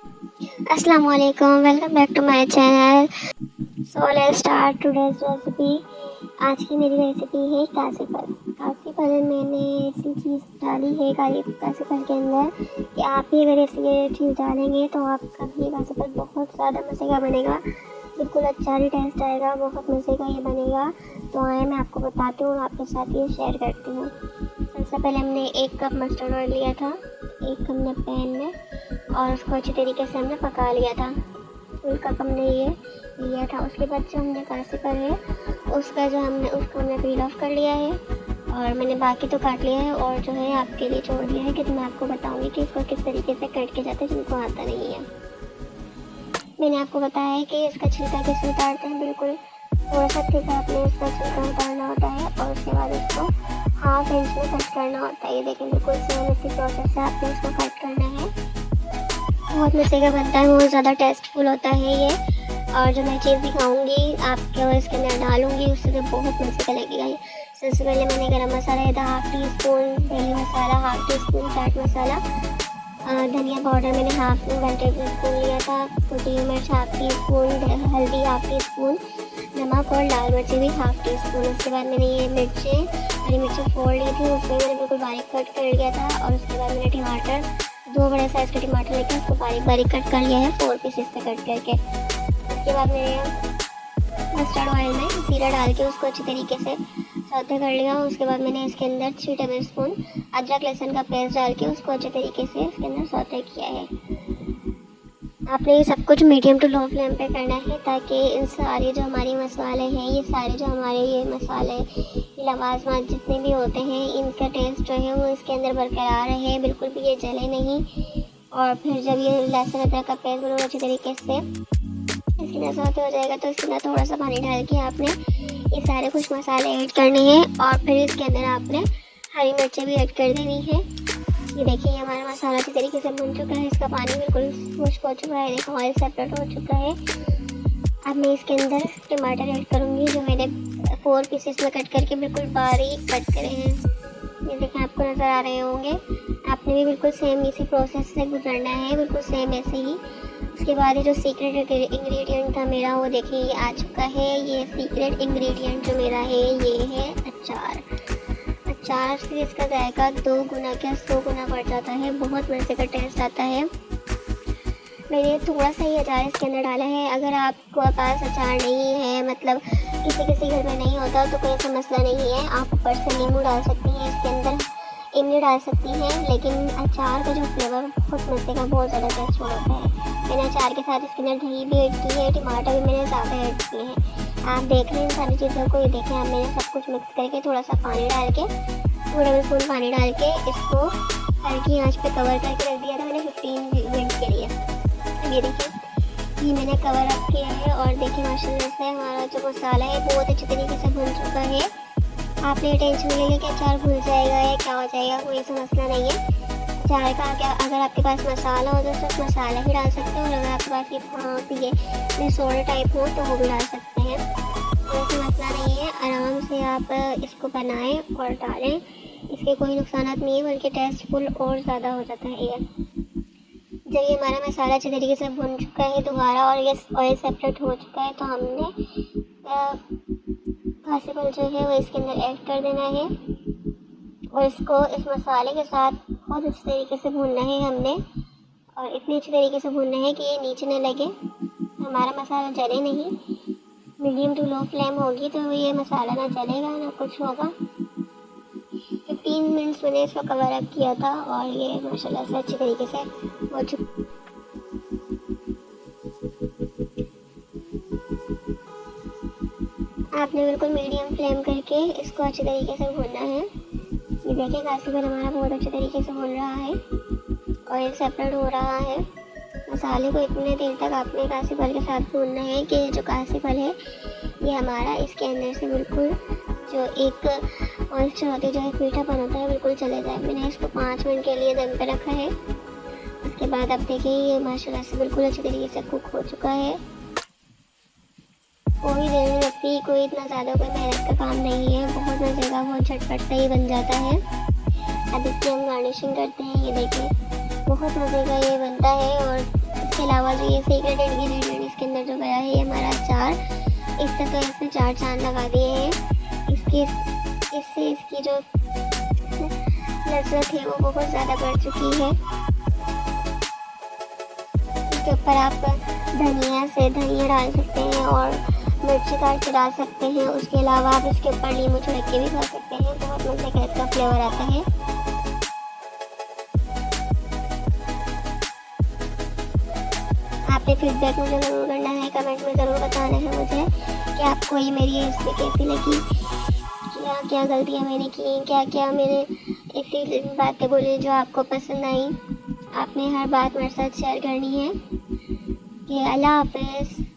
अस्सलाम वालेकुम, welcome back to my channel. So let's start today's recipe. आज की मेरी रेसिपी है कासीफल। कासीफल मैंने ऐसी चीज़ डाली है कासीफल के अंदर कि आप भी अगर ऐसी चीज़ डालेंगे तो आपका भी कासीफल बहुत ज़्यादा मज़े का बनेगा, बिल्कुल अच्छा ही टेस्ट आएगा, बहुत मज़े का ये बनेगा। तो आए मैं आपको बताती हूँ, आपके साथ ये शेयर करती हूँ। सबसे पहले हमने 1 कप मस्टर्ड ऑयल लिया था, 1 हमने पैन में, और उसको अच्छी तरीके से हमने पका लिया था। फुल कप हमने ये लिया था। उसके बाद जो हमने कासीफल है उसको हमने पील ऑफ कर लिया है, और मैंने बाकी तो काट लिया है, और जो है आपके लिए छोड़ दिया है कि मैं आपको बताऊंगी कि इसको किस तरीके से कट के जाते हैं जिनको आता नहीं है। मैंने आपको बताया है कि इसका छिलका कैसे उतारते हैं। बिल्कुल थोड़ा सा थिक आपने इसका छिलका उतारना होता है, और उसके बाद इसको हाफ इंच में कट करना होता है। ये देखें, बिल्कुल सेम इसी प्रोसेस से आपने इसको कट करना है। बहुत मज़े का बनता है, बहुत ज़्यादा टेस्टफुल होता है ये। और जो मैं चीज़ दिखाऊंगी आपके इसके अंदर डालूंगी, उससे तो बहुत मज़े का लगेगा ये। सबसे पहले मैंने गरम मसाला लिया था हाफ टी स्पून, दही मसाला half tea spoon, chaat masala, धनिया पाउडर मैंने हाफ 1 टेबल स्पून लिया था, कुटी मिर्च हाफ टी स्पून, हल्दी हाफ टी स्पून, नमक और लाल मिर्ची भी हाफ टी स्पून। उसके बाद मैंने ये हरी मिर्ची फोड़ ली थी, उसमें मैंने बिल्कुल बारीक कट कर लिया था। और उसके बाद मैंने टमाटर 2 बड़े साइज़ के टमाटर लेके उसको बारीक बारीक कट कर लिया है, 4 पीसेस से कट करके। उसके बाद मैंने मस्टर्ड ऑयल में जीरा डाल के उसको अच्छी तरीके से सौते कर लिया। उसके बाद मैंने इसके अंदर 3 टेबल स्पून अदरक लहसुन का पेस्ट डाल के उसको अच्छे तरीके से इसके अंदर सौते किया है। आपने ये सब कुछ मीडियम टू लो फ्लेम पे करना है, ताकि इन सारे जो हमारे मसाले हैं, ये सारे जो हमारे ये मसाले लवाजमात जितने भी होते हैं, इनका टेस्ट जो है वो इसके अंदर बरकरार रहे, बिल्कुल भी ये जले नहीं। और फिर जब ये लहसुन अदरक का पेस्ट बिल्कुल अच्छी तरीके से इसके अंदर सौते हो जाएगा, तो इसके अंदर थोड़ा सा पानी डाल के आपने ये सारे कुछ मसाले ऐड करने हैं, और फिर इसके अंदर आपने हरी मिर्चें भी ऐड कर देनी है। ये देखिए, हमारा मसाला अच्छी तरीके से भुन चुका है, इसका पानी बिल्कुल खुश्क हो चुका है, देखो ऑयल सेपरेट हो चुका है। अब मैं इसके अंदर टमाटर ऐड करूँगी, जो मैंने 4 पीसेस में कट करके बिल्कुल बारीक कट करे हैं। ये देखें, आपको नज़र आ रहे होंगे। आपने भी बिल्कुल सेम इसी प्रोसेस से गुजरना है, बिल्कुल सेम ऐसे ही। उसके बाद ये जो सीक्रेट इंग्रेडिएंट था मेरा, वो देखिए ये आ चुका है। ये सीक्रेट इंग्रेडिएंट जो मेरा है ये है अचार। अचार से इसका जायका 2 गुना क्या 100 गुना बढ़ जाता है, बहुत मज़े का टेस्ट आता है। मैंने थोड़ा सा ही अचार इसके अंदर डाला है। अगर आपके पास अचार नहीं है, मतलब किसी घर में नहीं होता, तो कोई ऐसा मसला नहीं है, आप ऊपर से नींबू डाल सकती हैं, इसके अंदर इमली डाल सकती हैं। लेकिन अचार का जो फ्लेवर बहुत मज़े का, बहुत ज़्यादा टेस्टफुल होता है। मैंने अचार के साथ इसके अंदर दही भी ऐड की है, टमाटर भी मैंने ज़्यादा ऐड किए हैं। आप देख रहे हैं इन सारी चीज़ों को। ये देखें, अब मैंने सब कुछ मिक्स करके थोड़ा सा पानी डाल के, 2 टेबल स्पून पानी डाल के इसको हल्की आंच पे कवर करके रख दिया था मैंने 15 मिनट के लिए। ये देखिए, ये मैंने कवर अप किया है, और देखिए माशाल्लाह से हमारा जो मसाला है बहुत अच्छे तरीके से भुन चुका है। आपने टेंशन नहीं लेंगे कि अचार भूल जाएगा या क्या हो जाएगा, कोई ऐसा मसला नहीं है। अचार का क्या, अगर आपके पास मसाला हो तो सिर्फ मसाला ही डाल सकते हो, और अगर आपके पास ये सोडा टाइप हो तो वो भी डाल सकते हैं, कोई मसला नहीं है। आराम से आप इसको बनाएं और डालें, इसके कोई नुकसान नहीं है, बल्कि टेस्टफुल और ज़्यादा हो जाता है ये। जब ये हमारा मसाला अच्छे तरीके से भुन चुका है दोबारा, और ये ऑयल सेपरेट हो चुका है, तो हमने कासीफल जो है वो इसके अंदर ऐड कर देना है, और इसको इस मसाले के साथ बहुत अच्छे तरीके से भूनना है हमने। और इतनी अच्छी तरीके से भूनना है कि ये नीचे न लगे, हमारा मसाला जले नहीं। मीडियम टू लो फ्लेम होगी तो ये मसाला ना जलेगा ना कुछ होगा। 15 मिनट्स मैंने इसको कवर अप किया था, और ये माशाल्लाह से अच्छी तरीके से हो चुका। आपने बिल्कुल मीडियम फ्लेम करके इसको अच्छे तरीके से भूनना है। ये देखिए, कासीफल हमारा बहुत अच्छे तरीके से भून रहा है, ऑयल सेपरेट हो रहा है। मसाले को इतने देर तक आपने कासीफल के साथ भूनना है कि जो कासीफल है ये हमारा इसके अंदर से बिल्कुल जो एक मॉइस्चर होती है, जो एक मीठापन होता है, बिल्कुल चले जाए। मैंने इसको 5 मिनट के लिए दम पे रखा है। उसके बाद अब देखिए, ये माशाल्लाह से बिल्कुल अच्छी तरीके से कुक हो चुका है। कोई देर नहीं लगती, कोई इतना ज़्यादा कोई मेहनत का काम नहीं है, बहुत मज़े का, बहुत झटपट से ही बन जाता है। अब इसकी हम गार्निशिंग करते हैं। ये देखिए, बहुत मज़े का ये बनता है, और इसके अलावा जो ये सीक्रेट इंग्रेडिएंट इसके अंदर जो गया है ये हमारा अचार, इससे तो इसने 4 चांद लगा दिए हैं। इससे इसकी जो लज्जत है वो बहुत ज़्यादा बढ़ चुकी है। इसके ऊपर आप धनिया डाल सकते हैं और मिर्ची काट के डाल सकते हैं। उसके अलावा आप इसके ऊपर नींबू छिड़क के भी खा सकते हैं, बहुत मज़े का इसका फ्लेवर आता है। आपने फीडबैक मुझे ज़रूर करना है, कमेंट में ज़रूर बताना है मुझे कि आपको ये मेरी रेसिपी कैसी लगी, क्या क्या गलतियाँ मैंने की, क्या क्या मैंने ऐसी बातें बोली जो आपको पसंद आई। आपने हर बात मेरे साथ शेयर करनी है। कि अल्लाह हाफ़िज़।